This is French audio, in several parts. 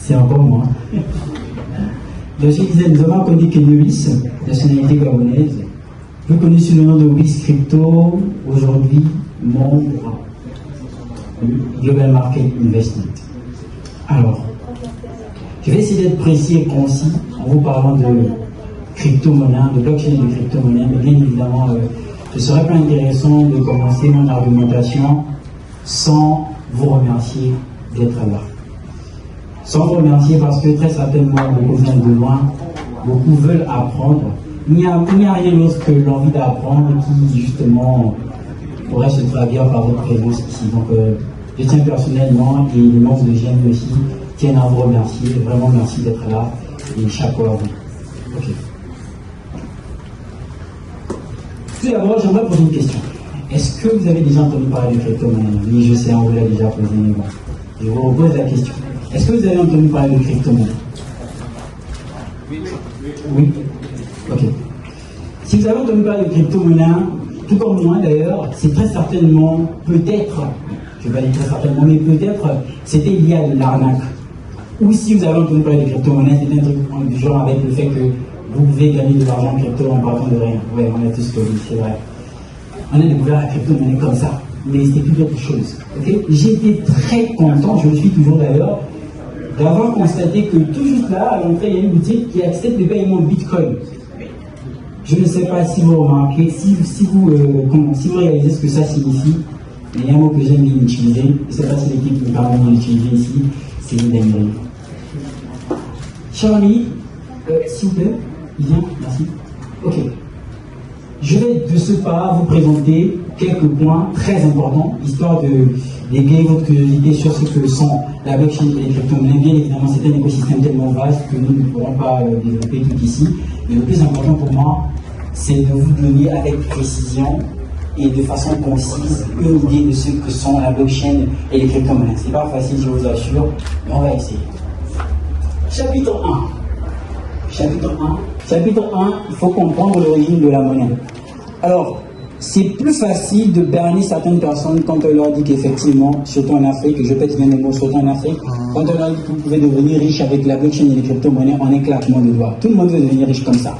C'est encore moi. Donc, je disais, nous avons connu Kenyolis, nationalité gabonaise, plus connu sous le nom de Wiz Crypto, aujourd'hui membre du Global Market Investment. Alors, je vais essayer d'être précis et concis en vous parlant de crypto-monnaie, de blockchain et de crypto-monnaie, mais bien évidemment, ce serait pas intéressant de commencer mon argumentation sans vous remercier d'être là. Sans vous remercier parce que très certainement, beaucoup viennent de loin, beaucoup veulent apprendre. Il n'y a rien d'autre que l'envie d'apprendre qui, justement, pourrait se traduire par votre présence ici. Donc, je tiens personnellement, et les membres de GM aussi, tiennent à vous remercier. Vraiment, merci d'être là. Et chapeau à vous. Ok. Tout d'abord, j'aimerais poser une question. Est-ce que vous avez déjà entendu parler de crypto-monnaie? Oui, je sais, on vous l'a déjà posé, mais bon. Je vous repose la question. Est-ce que vous avez entendu parler de crypto-monnaie? Oui. Ok. Si vous avez entendu parler de crypto-monnaie, tout comme moi d'ailleurs, c'est très certainement, peut-être, je ne vais pas dire très certainement, mais peut-être, c'était lié à de l'arnaque. Ou si vous avez entendu parler de crypto-monnaie, c'est un truc du genre avec le fait que vous pouvez gagner de l'argent en crypto en partant de rien. Oui, on a tous connu, c'est vrai. On a découvert la crypto-monnaie comme ça, mais c'était tout autre chose. Okay. J'étais très content, je le suis toujours d'ailleurs, d'avoir constaté que tout juste là, à l'entrée, il y a une boutique qui accepte le paiement Bitcoin. Je ne sais pas si vous remarquez, si vous réalisez ce que ça signifie, mais il y a un mot que j'aime bien utiliser, je ne sais pas si l'équipe me permet de l'utiliser ici, c'est une dinguerie. Charlie, s'il vous plaît, il vient, merci. Ok. Je vais de ce pas vous présenter quelques points très importants, histoire d'égayer votre curiosité sur ce que sont la blockchain et les crypto-monnaies. Bien évidemment, c'est un écosystème tellement vaste que nous ne pourrons pas développer tout ici. Mais le plus important pour moi, c'est de vous donner avec précision et de façon concise une idée de ce que sont la blockchain et les crypto-monnaies. C'est pas facile, je vous assure, mais on va essayer. Chapitre 1. Chapitre 1, il faut comprendre l'origine de la monnaie. Alors, c'est plus facile de berner certaines personnes quand on leur dit qu'effectivement, surtout en Afrique, je pète bien les mots, surtout en Afrique, quand on leur dit que vous pouvez devenir riche avec la blockchain et les crypto-monnaies en un claquement de doigts. Tout le monde veut devenir riche comme ça.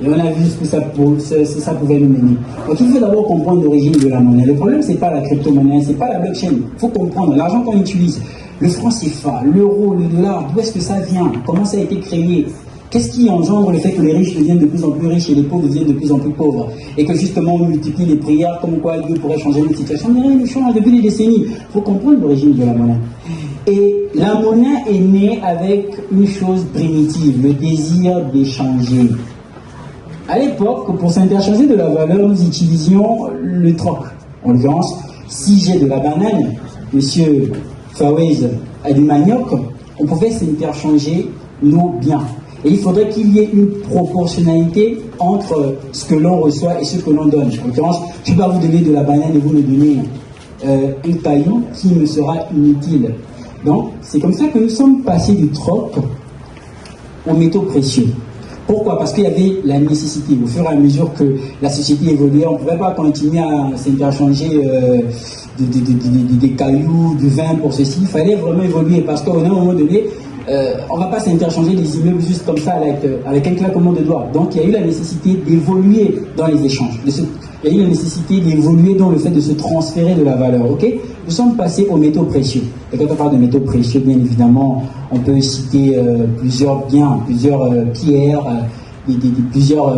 Et on a vu ce que ça pouvait nous mener. Donc il faut d'abord comprendre l'origine de la monnaie. Le problème, c'est pas la crypto-monnaie, c'est pas la blockchain. Il faut comprendre l'argent qu'on utilise, le franc CFA, l'euro, le dollar, d'où est-ce que ça vient, comment ça a été créé. Qu'est-ce qui engendre le fait que les riches deviennent de plus en plus riches et les pauvres deviennent de plus en plus pauvres? Et que justement on multiplie les prières comme quoi Dieu pourrait changer notre situation. Mais rien ne change depuis des décennies. Il faut comprendre l'origine de la monnaie. Et la monnaie est née avec une chose primitive, le désir d'échanger. À l'époque, pour s'interchanger de la valeur, nous utilisions le troc. En l'occurrence, si j'ai de la banane, monsieur Fawez a du manioc, on pouvait s'interchanger nos biens. Et il faudrait qu'il y ait une proportionnalité entre ce que l'on reçoit et ce que l'on donne. En l'occurrence, je ne vais pas vous donner de la banane et vous me donnez un caillou qui me sera inutile. Donc, c'est comme ça que nous sommes passés du troc aux métaux précieux. Pourquoi? Parce qu'il y avait la nécessité. Au fur et à mesure que la société évoluait, on ne pouvait pas continuer à s'interchanger des cailloux, du vin pour ceci. Il fallait vraiment évoluer parce qu'à un moment donné, on ne va pas s'interchanger des immeubles juste comme ça avec un claquement de doigts. Donc il y a eu la nécessité d'évoluer dans les échanges. Il y a eu la nécessité d'évoluer dans le fait de se transférer de la valeur. Okay? Nous sommes passés aux métaux précieux. Et quand on parle de métaux précieux, bien évidemment, on peut citer plusieurs biens, plusieurs pierres, plusieurs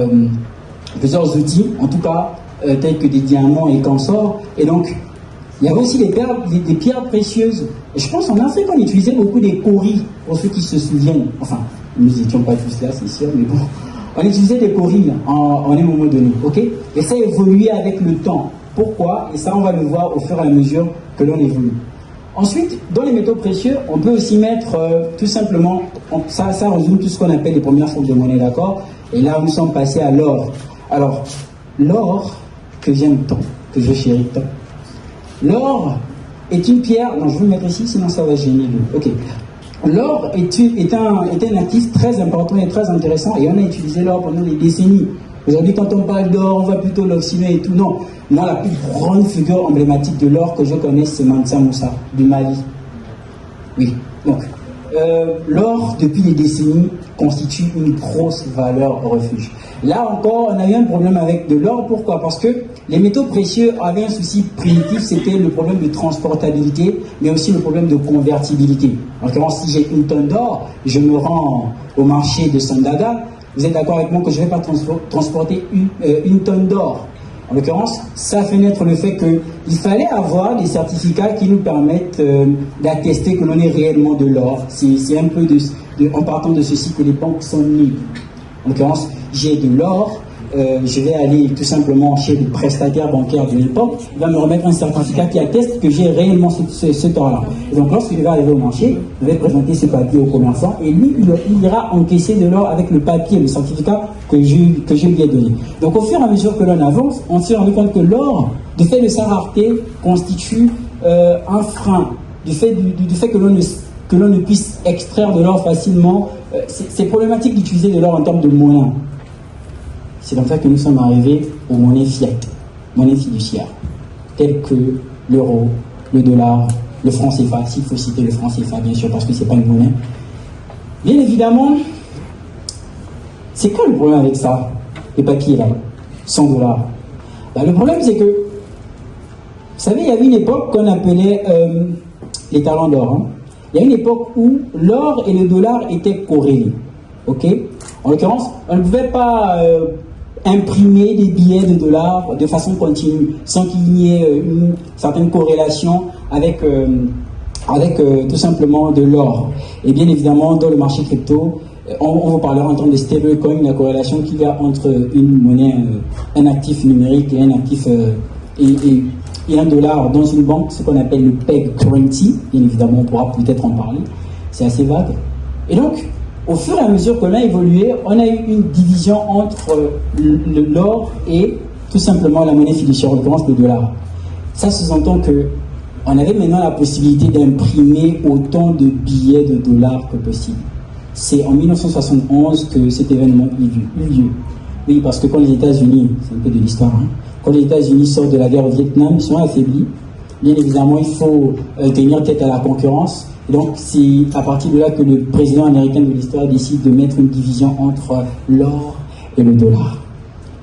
outils, en tout cas tels que des diamants et consorts. Et donc, il y avait aussi des pierres précieuses. Et je pense en Afrique, on utilisait beaucoup des kauris, pour ceux qui se souviennent. Enfin, nous n'étions pas tous là, c'est sûr, mais bon. On utilisait des kauris en un moment donné, ok? Et ça a évolué avec le temps. Pourquoi? Et ça, on va le voir au fur et à mesure que l'on évolue. Ensuite, dans les métaux précieux, on peut aussi mettre tout simplement, ça résume tout ce qu'on appelle les premières formes de monnaie, d'accord? Et là, nous sommes passés à l'or. Alors, l'or que j'aime tant, que je chéris tant. L'or est une pierre, non, je vais le mettre ici, sinon ça va gêner. Ok. L'or est un actif très important et très intéressant, et on a utilisé l'or pendant des décennies. Aujourd'hui, quand on parle d'or, on va plutôt l'oxymer et tout. Non, moi, la plus grande figure emblématique de l'or que je connais, c'est Mansa Moussa, du Mali. Oui, donc, l'or, depuis des décennies, constitue une grosse valeur refuge. Là encore, on a eu un problème avec de l'or. Pourquoi? Parce que les métaux précieux avaient un souci primitif, c'était le problème de transportabilité, mais aussi le problème de convertibilité. En l'occurrence, si j'ai une tonne d'or, je me rends au marché de Sandaga, vous êtes d'accord avec moi que je ne vais pas transporter une tonne d'or. En l'occurrence, ça fait naître le fait qu'il fallait avoir des certificats qui nous permettent d'attester que l'on est réellement de l'or. C'est un peu en partant de ceci que les banques sont nées. En l'occurrence, j'ai de l'or, je vais aller tout simplement chez le prestataire bancaire de l'époque, il va me remettre un certificat qui atteste que j'ai réellement cet or-là. Et donc lorsqu'il va arriver au marché, je vais présenter ce papier au commerçant et lui, il ira encaisser de l'or avec le papier, le certificat que je lui ai donné. Donc au fur et à mesure que l'on avance, on s'est rendu compte que l'or, du fait de sa rareté, constitue un frein. Du fait que l'on ne puisse extraire de l'or facilement, c'est problématique d'utiliser de l'or en termes de monnaie. C'est comme ça que nous sommes arrivés aux monnaies fiat, monnaies fiduciaires, telles que l'euro, le dollar, le franc CFA, s'il faut citer le franc CFA bien sûr, parce que ce n'est pas une monnaie. Bien évidemment, c'est quoi le problème avec ça? Les papiers là, 100 $. Le problème c'est que, vous savez, il y avait une époque qu'on appelait les talents d'or. Hein. Il y a une époque où l'or et le dollar étaient corrélés. Ok? En l'occurrence, on ne pouvait pas imprimer des billets de dollars de façon continue, sans qu'il y ait une certaine corrélation avec tout simplement de l'or. Et bien évidemment, dans le marché crypto, on vous parlera en termes de stablecoin, la corrélation qu'il y a entre une monnaie, un actif numérique et un actif et un dollar dans une banque, ce qu'on appelle le peg currency. Bien évidemment, on pourra peut-être en parler. C'est assez vague. Et donc, au fur et à mesure que l'on a évolué, on a eu une division entre l'or et tout simplement la monnaie fiduciaire, en l'occurrence le dollar. Ça sous-entend qu'on avait maintenant la possibilité d'imprimer autant de billets de dollars que possible. C'est en 1971 que cet événement eut lieu. Oui, parce que quand les États-Unis, c'est un peu de l'histoire, hein, quand les États-Unis sortent de la guerre au Vietnam, ils sont affaiblis. Bien évidemment, il faut tenir tête à la concurrence. Et donc, c'est à partir de là que le président américain de l'histoire décide de mettre une division entre l'or et le dollar.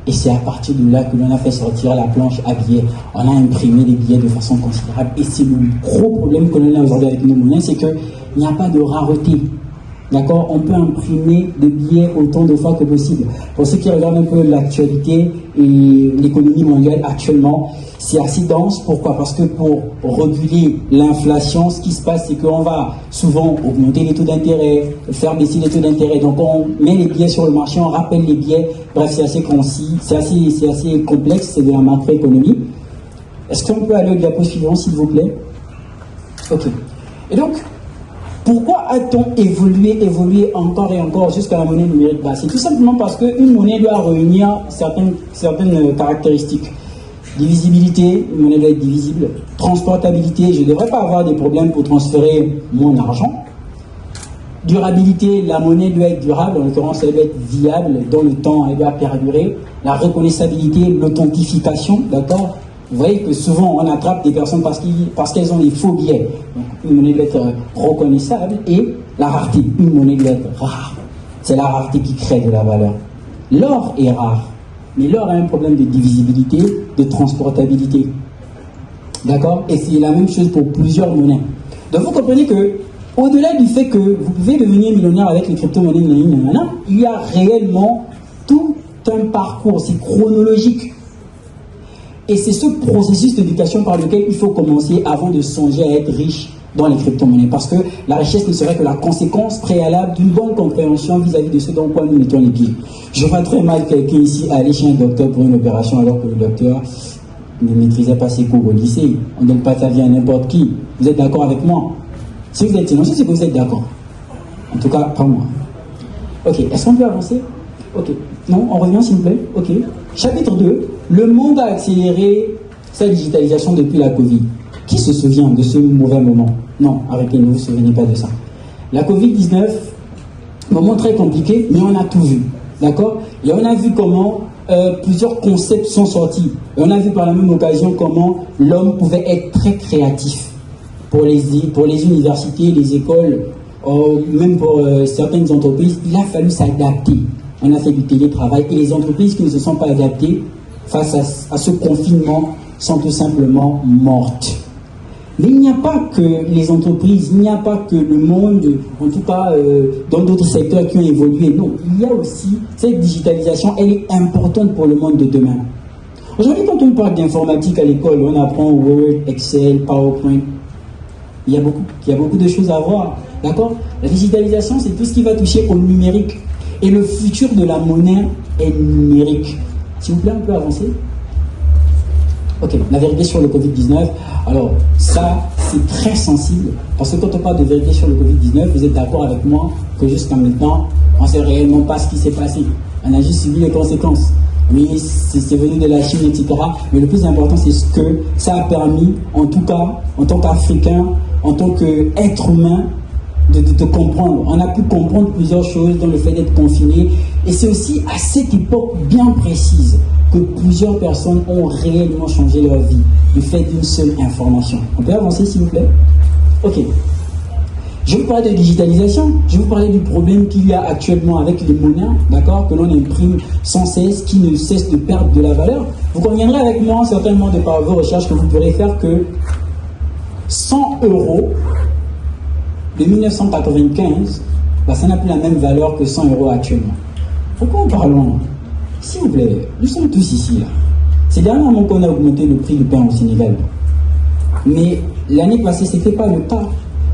Et c'est à partir de là que l'on a fait sortir la planche à billets. On a imprimé des billets de façon considérable. Et c'est le gros problème que l'on a aujourd'hui avec nos monnaies, c'est qu'il n'y a pas de rareté. D'accord? On peut imprimer des billets autant de fois que possible. Pour ceux qui regardent un peu l'actualité et l'économie mondiale actuellement, c'est assez dense. Pourquoi? Parce que pour réguler l'inflation, ce qui se passe, c'est qu'on va souvent augmenter les taux d'intérêt, faire baisser les taux d'intérêt. Donc on met les billets sur le marché, on rappelle les billets. Bref, c'est assez concis, c'est assez complexe, c'est de la macroéconomie. Est-ce qu'on peut aller au diapo suivant, s'il vous plaît? Ok. Et donc, pourquoi a-t-on évolué encore et encore jusqu'à la monnaie numérique? C'est tout simplement parce qu'une monnaie doit réunir certaines caractéristiques. Divisibilité, une monnaie doit être divisible. Transportabilité, je ne devrais pas avoir des problèmes pour transférer mon argent. Durabilité, la monnaie doit être durable, en l'occurrence elle doit être viable dans le temps, elle doit perdurer. La reconnaissabilité, l'authentification, d'accord? Vous voyez que souvent on attrape des personnes parce qu'elles ont des faux billets. Donc une monnaie doit être reconnaissable. Et la rareté, une monnaie doit être rare. C'est la rareté qui crée de la valeur. L'or est rare, mais l'or a un problème de divisibilité, de transportabilité. D'accord? Et c'est la même chose pour plusieurs monnaies. Donc vous comprenez que, au-delà du fait que vous pouvez devenir millionnaire avec les crypto-monnaies, il y a réellement tout un parcours, c'est chronologique. Et c'est ce processus d'éducation par lequel il faut commencer avant de songer à être riche dans les crypto-monnaies. Parce que la richesse ne serait que la conséquence préalable d'une bonne compréhension vis-à-vis de ce dans quoi nous mettons les pieds. Je vois très mal quelqu'un ici aller chez un docteur pour une opération alors que le docteur ne maîtrisait pas ses cours au lycée. On ne donne pas sa vie à n'importe qui. Vous êtes d'accord avec moi? Si vous êtes silencieux, c'est que vous êtes d'accord. En tout cas, pas moi. Ok, est-ce qu'on peut avancer? Ok. Non, on revient s'il vous plaît. Ok. Chapitre 2. Le monde a accéléré sa digitalisation depuis la Covid. Qui se souvient de ce mauvais moment? Non, arrêtez, ne vous souvenez pas de ça. La Covid-19, moment très compliqué, mais on a tout vu. D'accord? Et on a vu comment plusieurs concepts sont sortis. Et on a vu par la même occasion comment l'homme pouvait être très créatif. Pour les universités, les écoles, même pour certaines entreprises, il a fallu s'adapter. On a fait du télétravail et les entreprises qui ne se sont pas adaptées face à ce confinement sont tout simplement mortes. Mais il n'y a pas que les entreprises, il n'y a pas que le monde, en tout cas dans d'autres secteurs qui ont évolué. Non, il y a aussi cette digitalisation, elle est importante pour le monde de demain. Aujourd'hui, quand on parle d'informatique à l'école, on apprend Word, Excel, PowerPoint. Il y a beaucoup de choses à voir. D'accord? La digitalisation, c'est tout ce qui va toucher au numérique. Et le futur de la monnaie est numérique. S'il vous plaît, on peut avancer? Ok, la vérité sur le Covid-19. Alors, ça, c'est très sensible. Parce que quand on parle de vérité sur le Covid-19, vous êtes d'accord avec moi que jusqu'à maintenant, on ne sait réellement pas ce qui s'est passé. On a juste subi les conséquences. Oui, c'est venu de la Chine, etc. Mais le plus important, c'est ce que ça a permis, en tout cas, en tant qu'Africain, en tant qu'être humain, de comprendre. On a pu comprendre plusieurs choses dans le fait d'être confiné. Et c'est aussi à cette époque bien précise que plusieurs personnes ont réellement changé leur vie du fait d'une seule information. On peut avancer, s'il vous plaît? Ok. Je vous parlais de digitalisation, je vous parlais du problème qu'il y a actuellement avec les monnaies, d'accord, que l'on imprime sans cesse, qui ne cessent de perdre de la valeur. Vous conviendrez avec moi, certainement de par vos recherches, que vous pourrez faire que 100 € de 1995, ça n'a plus la même valeur que 100 € actuellement. Pourquoi en parlons? S'il vous plaît, nous sommes tous ici, là. C'est dernièrement qu'on a augmenté le prix du pain au Sénégal. Mais l'année passée, ce n'était pas le cas.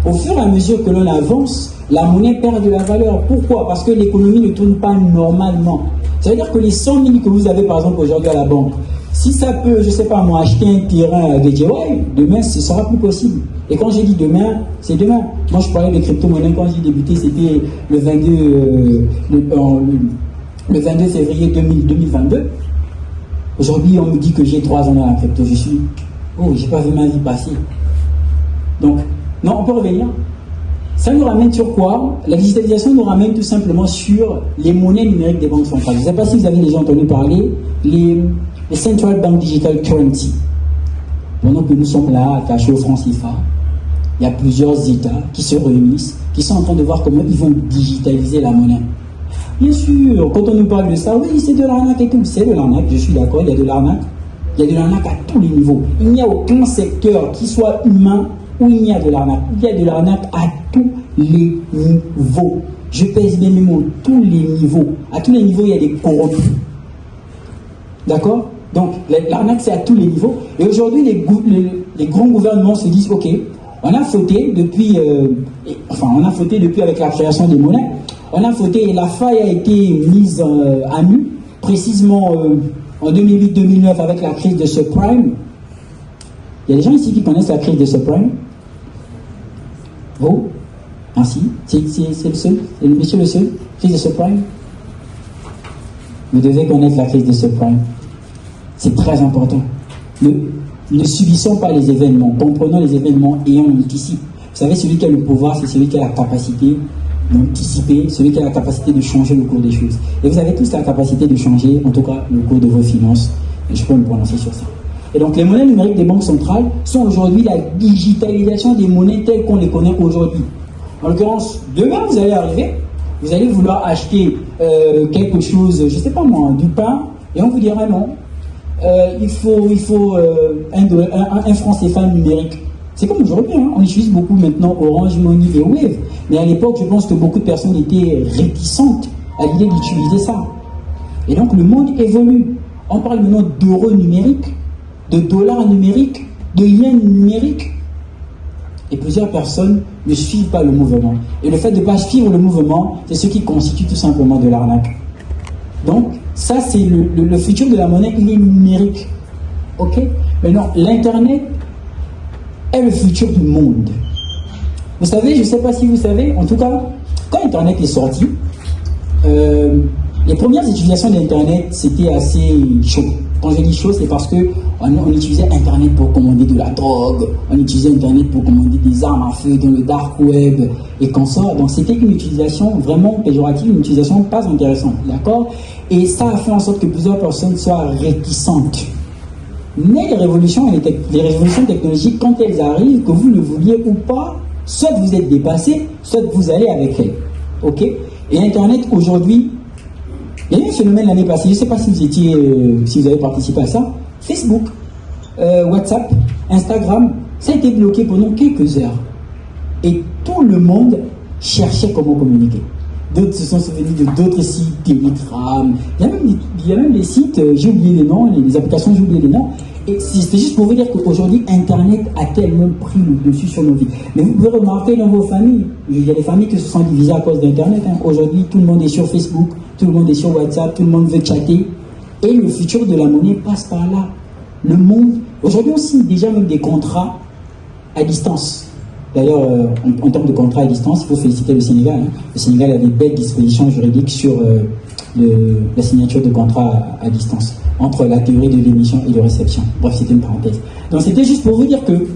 Au fur et à mesure que l'on avance, la monnaie perd de la valeur. Pourquoi? Parce que l'économie ne tourne pas normalement. Ça veut dire que les 100 000 que vous avez, par exemple, aujourd'hui à la banque, si ça peut, je ne sais pas moi, acheter un terrain à Guédiawaye, demain, ce sera plus possible. Et quand j'ai dit demain, c'est demain. Moi, je parlais de crypto-monnaie quand j'ai débuté, c'était le 22 février 2022. Aujourd'hui, on me dit que j'ai 3 ans dans la crypto. Je suis, j'ai pas vu ma vie passer. Donc, non, on peut revenir. Ça nous ramène sur quoi? La digitalisation nous ramène tout simplement sur les monnaies numériques des banques centrales. Je ne sais pas si vous avez déjà entendu parler, les Central Bank Digital Currency. Pendant que nous sommes là, attachés au franc CFA, il y a plusieurs États qui se réunissent, qui sont en train de voir comment ils vont digitaliser la monnaie. Bien sûr, quand on nous parle de ça, oui, c'est de l'arnaque et tout. C'est de l'arnaque, je suis d'accord, il y a de l'arnaque. Il y a de l'arnaque à tous les niveaux. Il n'y a aucun secteur qui soit humain où il y a de l'arnaque. Il y a de l'arnaque à tous les niveaux. Je pèse bien mes mots, tous les niveaux. À tous les niveaux, il y a des corrompus. D'accord? Donc, l'arnaque, c'est à tous les niveaux. Et aujourd'hui, les grands gouvernements se disent, OK, on a fauté depuis, avec la création des monnaies. On a fauté et la faille a été mise à nu, précisément en 2008-2009 avec la crise de subprime. Il y a des gens ici qui connaissent la crise de subprime? Vous? Merci. C'est le seul? C'est le monsieur le seul? Crise de subprime? Vous devez connaître la crise de subprime. C'est très important. Ne subissons pas les événements, comprenons les événements et on anticipe. Vous savez, celui qui a le pouvoir, c'est celui qui a la capacité d'anticiper, celui qui a la capacité de changer le cours des choses. Et vous avez tous la capacité de changer, en tout cas, le cours de vos finances. Et je peux me prononcer sur ça. Et donc, les monnaies numériques des banques centrales sont aujourd'hui la digitalisation des monnaies telles qu'on les connaît aujourd'hui. En l'occurrence, demain, vous allez arriver, vous allez vouloir acheter quelque chose, je ne sais pas moi, du pain, et on vous dira non. Il faut un franc CFA numérique. C'est comme aujourd'hui, hein, on utilise beaucoup maintenant Orange Money et Wave. Mais à l'époque, je pense que beaucoup de personnes étaient réticentes à l'idée d'utiliser ça. Et donc, le monde évolue. On parle maintenant d'euros numériques, de dollars numériques, de yens numériques. Et plusieurs personnes ne suivent pas le mouvement. Et le fait de ne pas suivre le mouvement, c'est ce qui constitue tout simplement de l'arnaque. Donc, ça, c'est le futur de la monnaie, il est numérique. Ok? Maintenant, l'Internet est le futur du monde. Vous savez, je ne sais pas si vous savez, en tout cas, quand Internet est sorti, les premières utilisations d'Internet, c'était assez chaud. Quand je dis chaud, c'est parce qu'on utilisait Internet pour commander de la drogue, on utilisait Internet pour commander des armes à feu dans le dark web et consorts. Donc c'était une utilisation vraiment péjorative, une utilisation pas intéressante, d'accord? Et ça a fait en sorte que plusieurs personnes soient réticentes. Mais les révolutions technologiques, quand elles arrivent, que vous le vouliez ou pas, Soit vous êtes dépassé, soit vous allez avec elle. Ok? Et Internet, aujourd'hui, il y a eu un phénomène l'année passée, je ne sais pas si si vous avez participé à ça, Facebook, WhatsApp, Instagram, ça a été bloqué pendant quelques heures. Et tout le monde cherchait comment communiquer. D'autres se sont souvenus de d'autres sites, Telegram, il y a même des sites, j'ai oublié les noms, les applications, j'ai oublié les noms. Et c'était juste pour vous dire qu'aujourd'hui, Internet a tellement pris le dessus sur nos vies. Mais vous pouvez remarquer dans vos familles, il y a des familles qui se sont divisées à cause d'Internet. Hein. Aujourd'hui, tout le monde est sur Facebook, tout le monde est sur WhatsApp, tout le monde veut chatter. Et le futur de la monnaie passe par là. Le monde, aujourd'hui, on signe déjà même des contrats à distance. D'ailleurs, en termes de contrat à distance, il faut féliciter le Sénégal. Hein. Le Sénégal a des belles dispositions juridiques sur la signature de contrats à distance, entre la théorie de l'émission et de réception. Bref, c'était une parenthèse. Donc, c'était juste pour vous dire que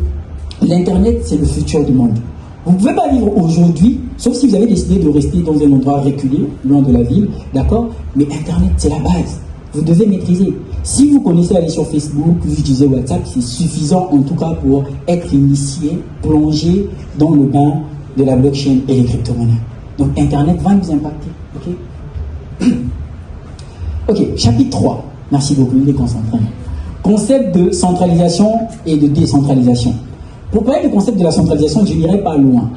l'Internet, c'est le futur du monde. Vous ne pouvez pas vivre aujourd'hui, sauf si vous avez décidé de rester dans un endroit reculé, loin de la ville, d'accord? Mais Internet, c'est la base. Vous devez maîtriser. Si vous connaissez aller sur Facebook, vous utilisez WhatsApp, c'est suffisant en tout cas pour être initié, plongé dans le bain de la blockchain et les crypto-monnaies. Donc Internet va nous impacter. Ok? Ok, chapitre 3. Merci beaucoup, déconcentré. Concept de centralisation et de décentralisation. Pour parler du concept de la centralisation, je n'irai pas loin.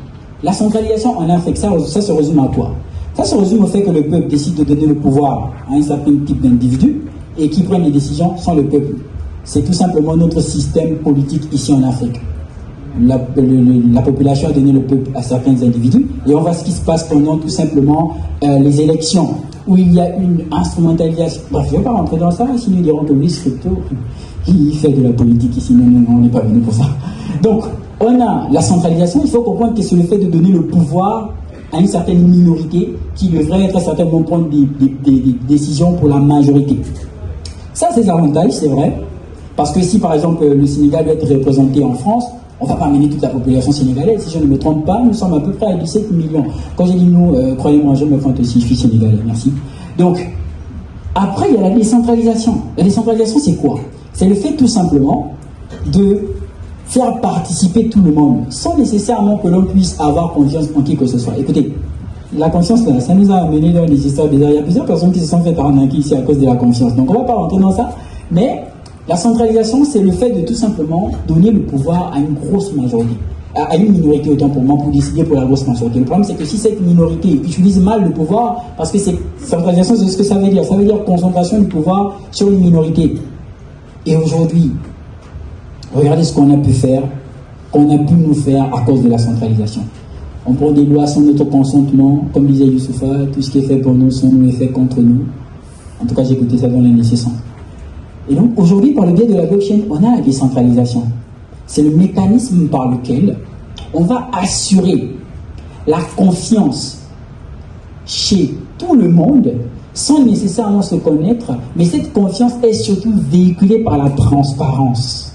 La centralisation en Afrique, ça se résume à quoi? Ça se résume au fait que le peuple décide de donner le pouvoir à un certain type d'individus et qui prennent les décisions sans le peuple. C'est tout simplement notre système politique ici en Afrique. La population a donné le peuple à certains individus et on voit ce qui se passe pendant tout simplement les élections où il y a une instrumentalisation. Bref, je ne vais pas rentrer dans ça, sinon ils diront que oui, crypto, il fait de la politique ici. Non, on n'est pas venu pour ça. Donc, on a la centralisation, il faut comprendre que c'est le fait de donner le pouvoir à une certaine minorité qui devrait être certainement prendre des décisions pour la majorité. Ça, c'est l'avantage, c'est vrai, parce que si par exemple le Sénégal doit être représenté en France, on ne va pas amener toute la population sénégalaise. Si je ne me trompe pas, nous sommes à peu près à 17 millions. Quand j'ai dit nous, croyez-moi, je me compte aussi, je suis sénégalais, merci. Donc, après, il y a la décentralisation. La décentralisation, c'est quoi? C'est le fait tout simplement de faire participer tout le monde, sans nécessairement que l'on puisse avoir confiance en qui que ce soit. Écoutez, la confiance, là, ça nous a amené dans les histoires bizarres. Il y a plusieurs personnes qui se sont fait arnaquer ici à cause de la confiance. Donc, on ne va pas rentrer dans ça. Mais la centralisation, c'est le fait de tout simplement donner le pouvoir à une grosse majorité, à une minorité autant pour moi, pour décider pour la grosse majorité. Le problème, c'est que si cette minorité utilise mal le pouvoir, parce que centralisation, c'est ce que ça veut dire. Ça veut dire concentration du pouvoir sur une minorité. Et aujourd'hui, regardez ce qu'on a pu faire, qu'on a pu nous faire à cause de la centralisation. On prend des lois sans notre consentement, comme disait Youssoufa, tout ce qui est fait pour nous sont nous est fait contre nous. En tout cas, j'ai écouté ça dans les nécessaires. Et donc, aujourd'hui, par le biais de la blockchain, on a la décentralisation. C'est le mécanisme par lequel on va assurer la confiance chez tout le monde sans nécessairement se connaître, mais cette confiance est surtout véhiculée par la transparence.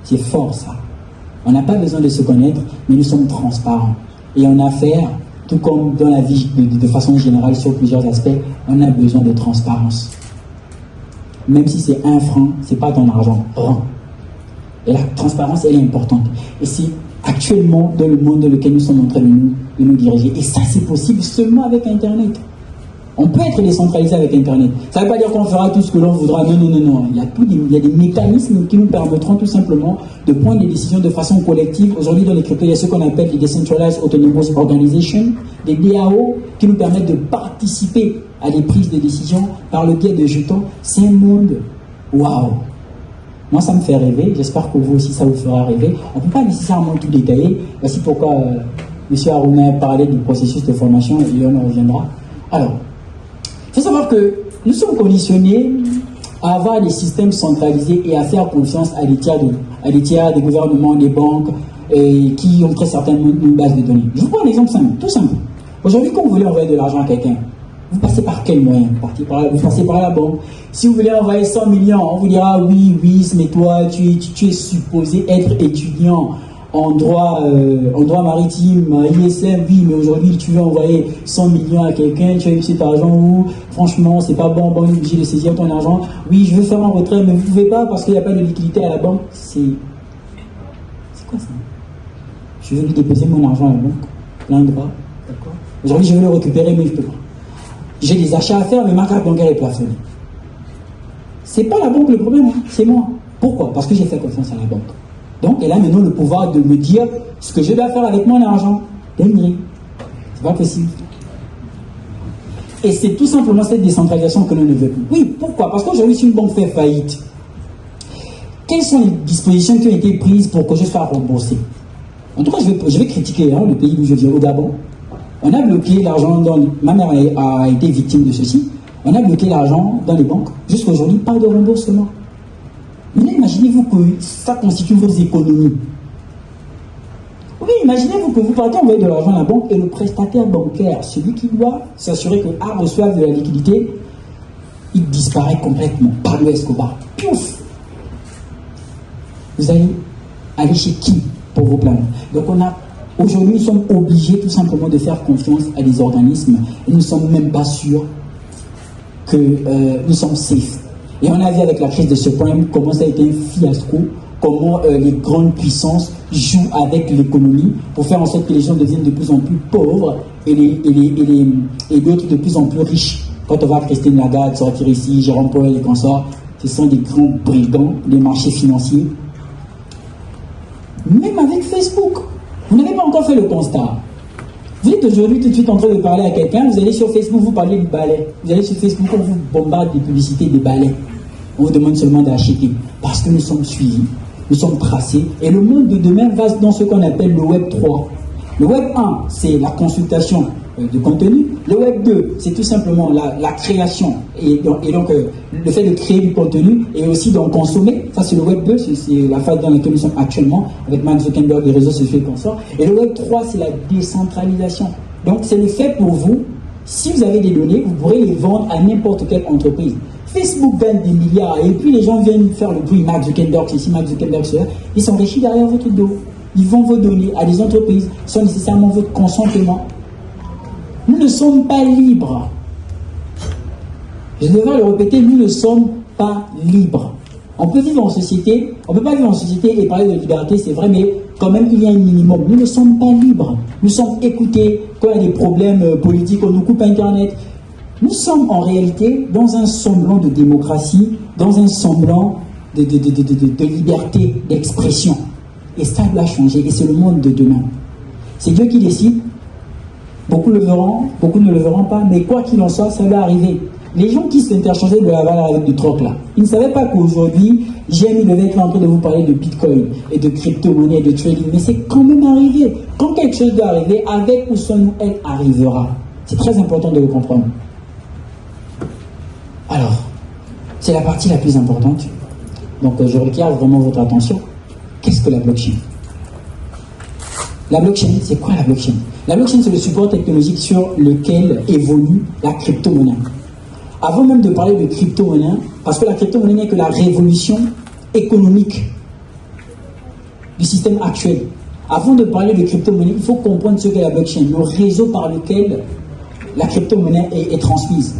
C'est fort, ça. On n'a pas besoin de se connaître, mais nous sommes transparents. Et en affaires, tout comme dans la vie de façon générale sur plusieurs aspects, on a besoin de transparence. Même si c'est 1 franc, ce n'est pas ton argent, rend. Et la transparence, elle est importante. Et c'est actuellement dans le monde dans lequel nous sommes en train de nous diriger. Et ça, c'est possible seulement avec Internet. On peut être décentralisé avec Internet. Ça ne veut pas dire qu'on fera tout ce que l'on voudra. Non, non, non, non. Il y a des mécanismes qui nous permettront tout simplement de prendre des décisions de façon collective. Aujourd'hui, dans les cryptos, il y a ce qu'on appelle les Decentralized Autonomous Organizations, des DAO, qui nous permettent de participer à des prises de décisions par le biais de jetons. C'est un monde, waouh! Moi, ça me fait rêver. J'espère que vous aussi, ça vous fera rêver. On ne peut pas nécessairement tout détailler. Voici pourquoi M. Harouna parlait du processus de formation et on en reviendra. Alors, il faut savoir que nous sommes conditionnés à avoir des systèmes centralisés et à faire confiance à des tiers, des gouvernements, des banques qui ont très certainement une base de données. Je vous prends un exemple simple, tout simple. Aujourd'hui, quand vous voulez envoyer de l'argent à quelqu'un, vous passez par quel moyen? Vous passez par la banque. Si vous voulez envoyer 100 millions, on vous dira oui, mais toi, tu es supposé être étudiant en droit maritime, ISM, oui, mais aujourd'hui tu veux envoyer 100 millions à quelqu'un, tu as eu cet argent où, franchement, c'est pas bon, on est obligé de saisir ton argent. Oui, je veux faire un retrait, mais vous ne pouvez pas parce qu'il n'y a pas de liquidité à la banque. C'est quoi ça? Je vais lui déposer mon argent à la banque, plein droit, d'accord. Aujourd'hui, je veux le récupérer, mais je ne peux pas. J'ai des achats à faire, mais ma carte bancaire est plafonnée. C'est pas la banque le problème, hein, c'est moi. Pourquoi? Parce que j'ai fait confiance à la banque. Donc, elle a maintenant le pouvoir de me dire ce que je dois faire avec mon argent. Dinguerie. C'est pas possible. Et c'est tout simplement cette décentralisation que l'on ne veut plus. Oui, pourquoi? Parce qu'aujourd'hui, si une banque fait faillite, quelles sont les dispositions qui ont été prises pour que je sois remboursé? En tout cas, je vais critiquer le pays où je viens, au Gabon. On a bloqué l'argent dans... Ma mère a été victime de ceci. On a bloqué l'argent dans les banques. Jusqu'à aujourd'hui, pas de remboursement. Mais imaginez-vous que ça constitue vos économies. Oui, imaginez-vous que vous partez envoyer de l'argent à la banque et le prestataire bancaire, celui qui doit s'assurer que A reçoive de la liquidité, il disparaît complètement. Pablo Escobar. Piouf! Vous allez aller chez qui pour vos plans? Donc aujourd'hui, nous sommes obligés tout simplement de faire confiance à des organismes et nous ne sommes même pas sûrs que nous sommes safe. Et on a vu avec la crise de subprime comment ça a été un fiasco, comment les grandes puissances jouent avec l'économie pour faire en sorte que les gens deviennent de plus en plus pauvres et d'autres de plus en plus riches. Quand on voit Christine Lagarde sortir ici, Jérôme Powell et consorts, ce sont des grands brigands des marchés financiers. Même avec Facebook, vous n'avez pas encore fait le constat. Vous êtes aujourd'hui tout de suite en train de parler à quelqu'un, vous allez sur Facebook, vous parlez de balais. Vous allez sur Facebook, on vous bombarde des publicités des balais. On vous demande seulement d'acheter. Parce que nous sommes suivis, nous sommes tracés. Et le monde de demain va dans ce qu'on appelle le Web 3. Le Web 1, c'est la consultation de contenu. Le Web 2, c'est tout simplement la création. Et donc le fait de créer du contenu et aussi d'en consommer. Ça, c'est le Web 2, c'est la phase dans laquelle nous sommes actuellement, avec Mark Zuckerberg, les réseaux sociaux et consorts. Et le Web 3, c'est la décentralisation. Donc, c'est le fait pour vous, si vous avez des données, vous pourrez les vendre à n'importe quelle entreprise. Facebook gagne des milliards et puis les gens viennent faire le bruit, Mark Zuckerberg, ici, Mark Zuckerberg, cela. Ils s'enrichissent derrière votre dos. Ils vendent vos données à des entreprises sans nécessairement votre consentement. Nous ne sommes pas libres. Je devrais le répéter, nous ne sommes pas libres. On peut vivre en société, on ne peut pas vivre en société et parler de liberté, c'est vrai, mais quand même il y a un minimum. Nous ne sommes pas libres. Nous sommes écoutés quand il y a des problèmes politiques, on nous coupe Internet. Nous sommes en réalité dans un semblant de démocratie, dans un semblant de liberté d'expression. Et ça doit changer, et c'est le monde de demain. C'est Dieu qui décide. Beaucoup le verront, beaucoup ne le verront pas, mais quoi qu'il en soit, ça va arriver. Les gens qui s'interchangeaient de la valeur avec du troc là, ils ne savaient pas qu'aujourd'hui, Jérémy devait être en train de vous parler de Bitcoin et de crypto-monnaie, de trading, mais c'est quand même arrivé. Quand quelque chose doit arriver, avec ou sans nous, elle arrivera. C'est très important de le comprendre. Alors, c'est la partie la plus importante. Donc, je requiers vraiment votre attention. Qu'est-ce que la blockchain? La blockchain, c'est quoi la blockchain? La blockchain, c'est le support technologique sur lequel évolue la crypto-monnaie. Avant même de parler de crypto-monnaie, parce que la crypto-monnaie n'est que la révolution économique du système actuel. Avant de parler de crypto-monnaie, il faut comprendre ce qu'est la blockchain, le réseau par lequel la crypto-monnaie est transmise.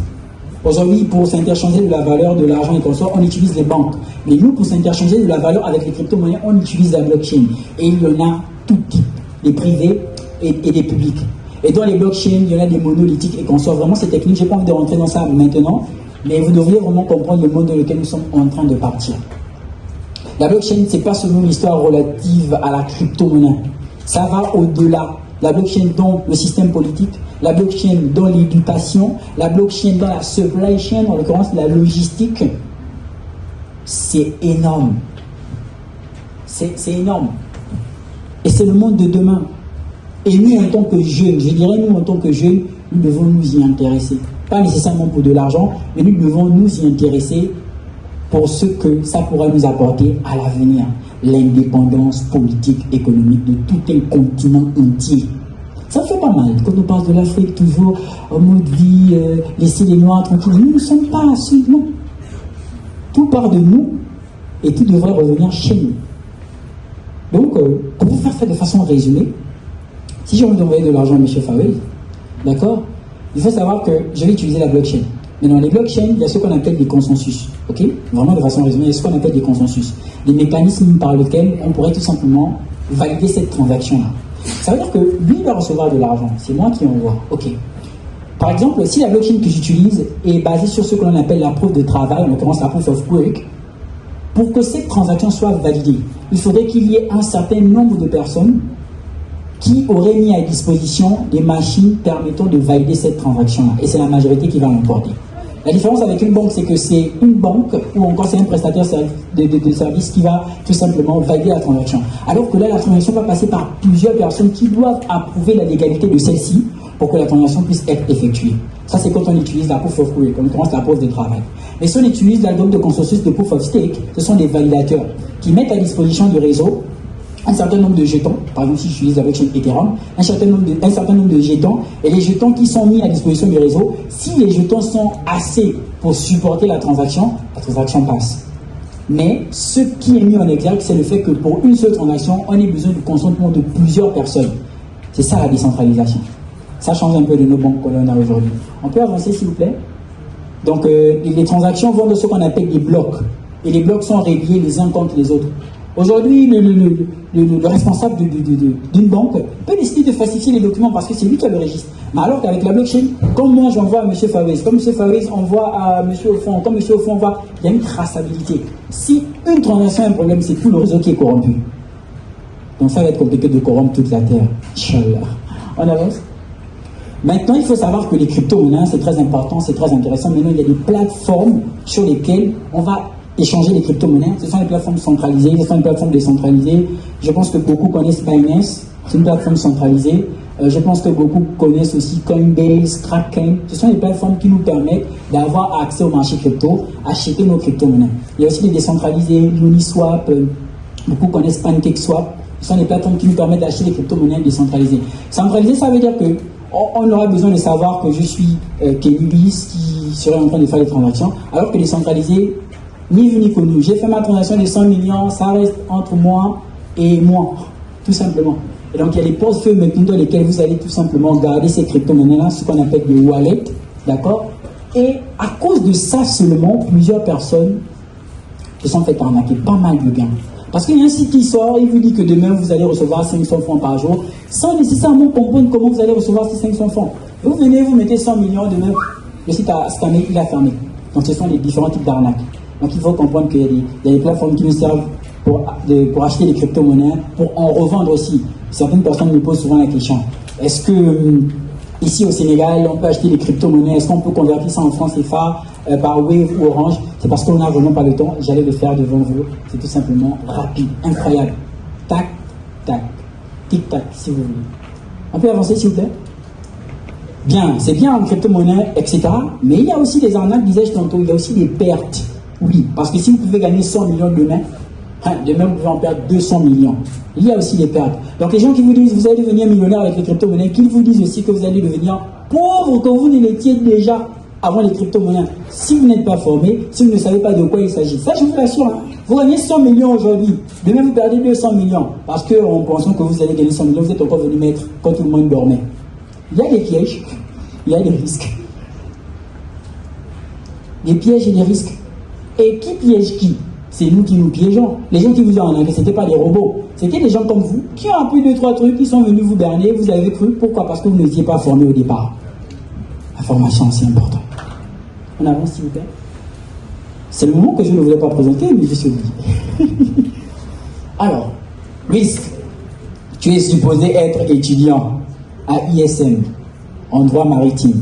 Aujourd'hui, pour s'interchanger de la valeur de l'argent et consorts, on utilise les banques. Mais nous, pour s'interchanger de la valeur avec les crypto-monnaies, on utilise la blockchain. Et il y en a tout type, des privés et des publics. Et dans les blockchains, il y en a des monolithiques et consorts. Vraiment, c'est technique, je n'ai pas envie de rentrer dans ça maintenant, mais vous devriez vraiment comprendre le monde dans lequel nous sommes en train de partir. La blockchain, ce n'est pas seulement une histoire relative à la crypto-monnaie. Ça va au-delà. La blockchain dans le système politique, la blockchain dans l'éducation, la blockchain dans la supply chain, en l'occurrence la logistique. C'est énorme. C'est énorme. Et c'est le monde de demain. Et nous, en tant que jeunes, je dirais nous, en tant que jeunes, nous devons nous y intéresser. Pas nécessairement pour de l'argent, mais nous devons nous y intéresser pour ce que ça pourra nous apporter à l'avenir. L'indépendance politique, économique de tout un continent entier. Ça fait pas mal. Quand on parle de l'Afrique, toujours en mode vie, laisser les Noirs tranquilles. Nous ne sommes pas assis, non. Tout part de nous et tout devrait revenir chez nous. Donc, pour vous faire ça de façon résumée, si j'ai envie d'envoyer de l'argent à M. Fawel, d'accord, il faut savoir que je vais utiliser la blockchain. Mais dans les blockchains, il y a ce qu'on appelle des consensus. Ok? Vraiment de façon résumée, il y a ce qu'on appelle des consensus. Des mécanismes par lesquels on pourrait tout simplement valider cette transaction-là. Ça veut dire que lui, il va recevoir de l'argent. C'est moi qui envoie. OK. Par exemple, si la blockchain que j'utilise est basée sur ce que l'on appelle la preuve de travail, en l'occurrence la proof of work, pour que cette transaction soit validée, il faudrait qu'il y ait un certain nombre de personnes qui auraient mis à disposition des machines permettant de valider cette transaction-là. Et c'est la majorité qui va l'emporter. La différence avec une banque, c'est que c'est une banque ou encore c'est un prestataire de service qui va tout simplement valider la transaction. Alors que là, la transaction va passer par plusieurs personnes qui doivent approuver la légalité de celle-ci pour que la transaction puisse être effectuée. Ça, c'est quand on utilise la proof of work, en l'occurrence la preuve de travail. Mais si on utilise l'algorithme de consensus de proof of stake, ce sont des validateurs qui mettent à disposition du réseau un certain nombre de jetons. Par exemple, si j'utilise la blockchain Ethereum, un certain nombre de jetons, et les jetons qui sont mis à disposition du réseau, si les jetons sont assez pour supporter la transaction passe. Mais ce qui est mis en exergue, c'est le fait que pour une seule transaction, on ait besoin du consentement de plusieurs personnes. C'est ça la décentralisation. Ça change un peu de nos banques que l'on a aujourd'hui. On peut avancer, s'il vous plaît? Donc, les transactions vont de ce qu'on appelle des blocs. Et les blocs sont reliés les uns contre les autres. Aujourd'hui, le responsable d'une banque peut décider de falsifier les documents parce que c'est lui qui a le registre. Mais alors qu'avec la blockchain, comme moi j'envoie à M. Fawez, comme M. Fawez envoie à M. Ofon, comme M. Ofon envoie, il y a une traçabilité. Si une transaction a un problème, c'est tout le réseau qui est corrompu. Donc ça va être compliqué de corrompre toute la Terre. Inch'Allah. On avance. Maintenant, il faut savoir que les crypto-monnaies, c'est très important, c'est très intéressant. Maintenant, il y a des plateformes sur lesquelles on va échanger les crypto-monnaies. Ce sont des plateformes centralisées, ce sont des plateformes décentralisées. Je pense que beaucoup connaissent Binance, c'est une plateforme centralisée. Je pense que beaucoup connaissent aussi Coinbase, Kraken. Ce sont des plateformes qui nous permettent d'avoir accès au marché crypto, acheter nos crypto-monnaies. Il y a aussi des décentralisés, Uniswap, beaucoup connaissent PancakeSwap. Ce sont des plateformes qui nous permettent d'acheter des crypto-monnaies décentralisées. Centralisé, ça veut dire que on aura besoin de savoir que je suis Kenubis qui serait en train de faire les transactions, alors que décentralisé, ni vu ni connu. J'ai fait ma transaction de 100 millions, ça reste entre moi et moi, tout simplement. Et donc il y a les portefeuilles maintenant dans lesquels vous allez tout simplement garder ces crypto-monnaies-là, ce qu'on appelle des wallets, d'accord? Et à cause de ça seulement, plusieurs personnes se sont fait arnaquer pas mal de gains. Parce qu'il y a un site qui sort, il vous dit que demain vous allez recevoir 500 francs par jour, sans nécessairement comprendre comment vous allez recevoir ces 500 francs. Vous venez, vous mettez 100 millions, demain, le site il a fermé. Donc ce sont les différents types d'arnaques. Donc il faut comprendre qu'il y a des plateformes qui nous servent pour acheter des crypto-monnaies, pour en revendre aussi. Certaines personnes me posent souvent la question, est-ce que ici au Sénégal, on peut acheter des crypto-monnaies, est-ce qu'on peut convertir ça en francs CFA par Wave ou Orange? C'est parce qu'on n'a vraiment pas le temps, j'allais le faire devant vous. C'est tout simplement rapide, incroyable. Tac, tac, tic-tac, si vous voulez. On peut avancer, s'il vous plaît? Bien, c'est bien en crypto-monnaie, etc. Mais il y a aussi des arnaques, disais-je tantôt, il y a aussi des pertes. Oui, parce que si vous pouvez gagner 100 millions demain, demain vous pouvez en perdre 200 millions. Il y a aussi des pertes. Donc les gens qui vous disent vous allez devenir millionnaire avec les crypto-monnaies, qu'ils vous disent aussi que vous allez devenir pauvre quand vous ne l'étiez déjà avant les crypto-monnaies. Si vous n'êtes pas formé, si vous ne savez pas de quoi il s'agit, ça je vous l'assure, hein. Vous gagnez 100 millions aujourd'hui, demain vous perdez 200 millions, parce qu'en pensant que vous allez gagner 100 millions, vous êtes encore venu mettre quand tout le monde dormait. Il y a des pièges, il y a des risques. Des pièges et des risques. Et qui piège qui? C'est nous qui nous piégeons. Les gens qui vous ont arnaqué, ce n'étaient pas des robots. C'était des gens comme vous qui ont appris 2-3 trucs, qui sont venus vous berner, vous avez cru. Pourquoi? Parce que vous n'étiez pas formé au départ. La formation, c'est important. On avance, s'il vous plaît. C'est le moment que je ne voulais pas présenter, mais je suis obligé. Alors, risque. Tu es supposé être étudiant à ISM, en droit maritime.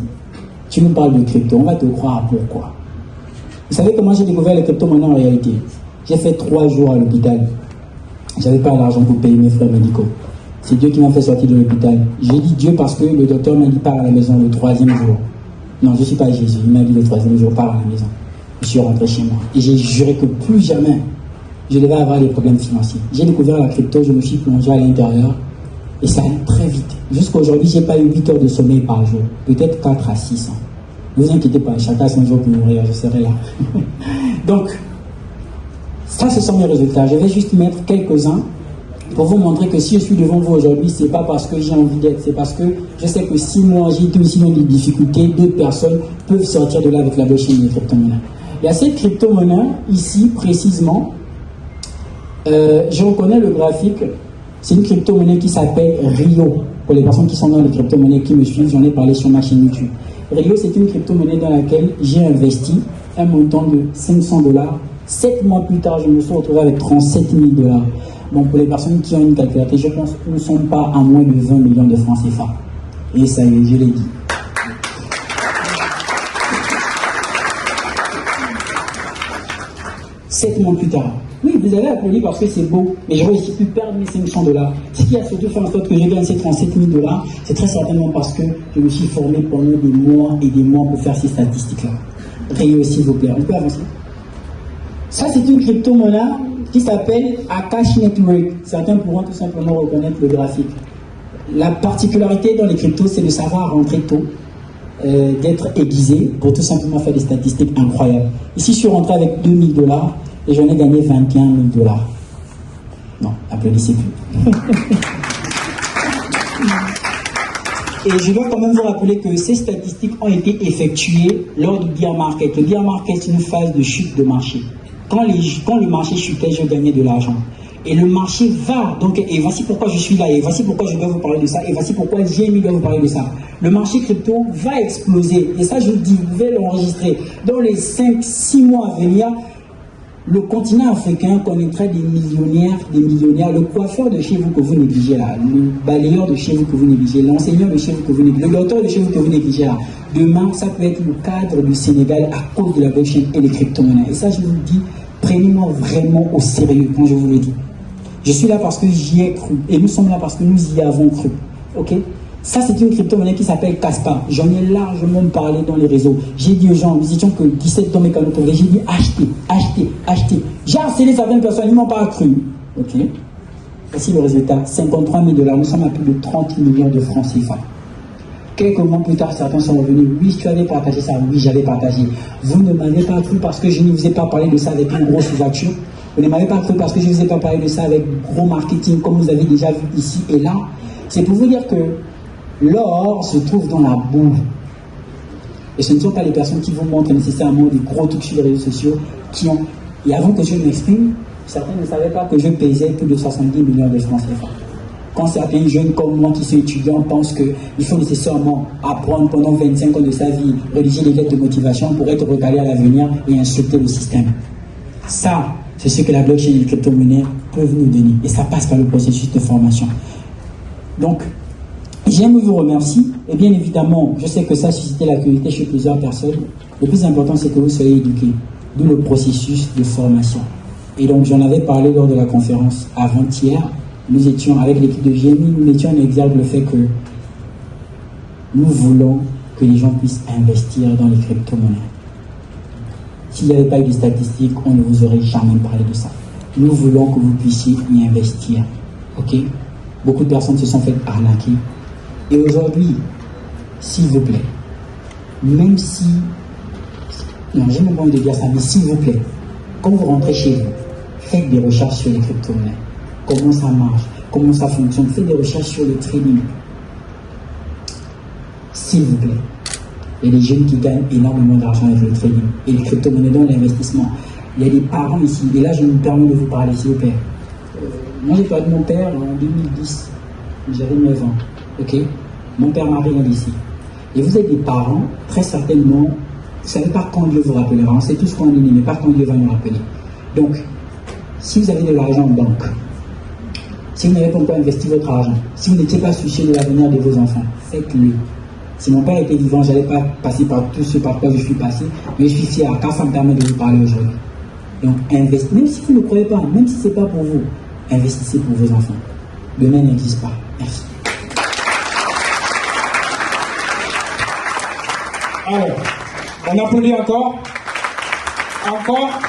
Tu nous parles de crypto, on va te croire pourquoi. Vous savez comment j'ai découvert les crypto-monnaies en réalité? J'ai fait 3 jours à l'hôpital. J'avais pas l'argent pour payer mes frais médicaux. C'est Dieu qui m'a fait sortir de l'hôpital. J'ai dit Dieu parce que le docteur m'a dit pars à la maison le 3e jour. Non, je ne suis pas Jésus. Il m'a dit le 3e jour, pars à la maison. Je suis rentré chez moi. Et j'ai juré que plus jamais je devais avoir des problèmes financiers. J'ai découvert la crypto, je me suis plongé à l'intérieur. Et ça allait très vite. Jusqu'à aujourd'hui, je n'ai pas eu 8 heures de sommeil par jour. Peut-être 4 à 6 ans. Ne vous inquiétez pas, chacun son jour pour mourir, je serai là. Donc, ça, ce sont mes résultats. Je vais juste mettre quelques-uns pour vous montrer que si je suis devant vous aujourd'hui, ce n'est pas parce que j'ai envie d'être, c'est parce que je sais que si moi j'ai été aussi dans des difficultés, d'autres personnes peuvent sortir de là avec la blockchain et les crypto-monnaies. Il y a cette crypto-monnaie, ici précisément, je reconnais le graphique, C'est une crypto-monnaie qui s'appelle Rio. Pour les personnes qui sont dans les crypto-monnaies qui me suivent, j'en ai parlé sur ma chaîne YouTube. Rio, c'est une crypto-monnaie dans laquelle j'ai investi un montant de $500. 7 mois plus tard, je me suis retrouvé avec 37 000 $. Donc pour les personnes qui ont une calculatrice, je pense que nous ne sommes pas à moins de 20 millions de francs CFA. Et ça y est, je l'ai dit. 7 mois plus tard. Oui, vous avez applaudi parce que c'est beau, mais j'aurais aussi pu perdre mes $500. Ce qui a surtout fait en sorte que j'ai gagné ces 37 000 $, c'est très certainement parce que je me suis formé pendant des mois et des mois pour faire ces statistiques-là. Rio, s'il vous plaît. On peut avancer. Ça, c'est une crypto-monnaie qui s'appelle Akash Network. Certains pourront tout simplement reconnaître le graphique. La particularité dans les cryptos, c'est de savoir rentrer tôt, d'être aiguisé pour tout simplement faire des statistiques incroyables. Ici, je suis rentré avec 2 000 $ et j'en ai gagné 21 000 $. Non, applaudissez plus. Et je dois quand même vous rappeler que ces statistiques ont été effectuées lors du bear market. Le bear market, c'est une phase de chute de marché. Quand le marché chutait, je gagnais de l'argent. Et le marché va, donc, et voici pourquoi je suis là, et voici pourquoi je dois vous parler de ça, et voici pourquoi Jérémy doit vous parler de ça. Le marché crypto va exploser, et ça je vous le dis, vous pouvez l'enregistrer. Dans les 5-6 mois à venir, le continent africain connaîtra des millionnaires, le coiffeur de chez vous que vous négligez là, le balayeur de chez vous que vous négligez, l'enseignant de chez vous que vous négligez, le docteur de chez vous que vous négligez là. Demain, ça peut être le cadre du Sénégal à cause de la blockchain et des crypto-monnaies. Et ça, je vous le dis, prenez-moi vraiment au sérieux quand je vous le dis. Je suis là parce que j'y ai cru. Et nous sommes là parce que nous y avons cru. Ok? Ça, c'est une crypto-monnaie qui s'appelle Caspa. J'en ai largement parlé dans les réseaux. J'ai dit aux gens, nous étions que 17 dans mes canaux privés. J'ai dit achetez, achetez, achetez. J'ai harcelé certaines personnes, ils ne m'ont pas cru. Ok? Voici le résultat. 53 000 $. Nous sommes à plus de 30 millions de francs CFA. Quelques mois plus tard, certains sont revenus. Oui, tu avais partagé ça. Oui, j'avais partagé. Vous ne m'avez pas cru parce que je ne vous ai pas parlé de ça avec une grosse voiture. Vous ne m'avez pas cru parce que je ne vous ai pas parlé de ça avec gros marketing, comme vous avez déjà vu ici et là. C'est pour vous dire que l'or se trouve dans la boue. Et ce ne sont pas les personnes qui vous montrent nécessairement des gros trucs sur les réseaux sociaux qui ont... Et avant que je m'exprime, certains ne savaient pas que je pesais plus de 70 millions de francs CFA. Quand certains jeunes comme moi qui sont étudiants pensent qu'il faut nécessairement apprendre pendant 25 ans de sa vie, rédiger des lettres de motivation pour être recalé à l'avenir et insulter le système. Ça, c'est ce que la blockchain et les crypto-monnaies peuvent nous donner. Et ça passe par le processus de formation. Donc, j'aime vous remercier. Et bien évidemment, je sais que ça a suscité la curiosité chez plusieurs personnes. Le plus important, c'est que vous soyez éduqués. D'où le processus de formation. Et donc, j'en avais parlé lors de la conférence avant-hier. Nous étions, avec l'équipe de GMI, nous mettions en exergue le fait que nous voulons que les gens puissent investir dans les crypto-monnaies. S'il n'y avait pas eu de statistiques, on ne vous aurait jamais parlé de ça. Nous voulons que vous puissiez y investir. Ok? Beaucoup de personnes se sont faites arnaquer. Et aujourd'hui, s'il vous plaît, même si... Non, j'ai même pas envie de dire ça, mais s'il vous plaît, quand vous rentrez chez vous, faites des recherches sur les crypto-monnaies. Comment ça marche, comment ça fonctionne. Faites des recherches sur le trading. S'il vous plaît. Il y a des jeunes qui gagnent énormément d'argent avec le trading et les crypto-monnaies dans l'investissement. Il y a des parents ici, et là je me permets de vous parler, s'il vous plaît. Moi j'ai perdu mon père en 2010, j'avais 9 ans. Ok? Mon père m'a rien d'ici. Et vous êtes des parents, très certainement, vous ne savez pas quand Dieu vous rappellera. On sait tous qu'on est né, mais pas quand Dieu va nous rappeler. Donc, si vous avez de l'argent en banque, si vous n'avez pas encore investi votre argent, si vous n'étiez pas soucieux de l'avenir de vos enfants, faites-le. Si mon père était vivant, je n'allais pas passer par tout ce par quoi je suis passé, mais je suis fier, car ça me permet de vous parler aujourd'hui. Donc, investissez, même si vous ne croyez pas, même si ce n'est pas pour vous, investissez pour vos enfants. Demain n'existe pas. Merci. Alors, on applaudit encore. Encore.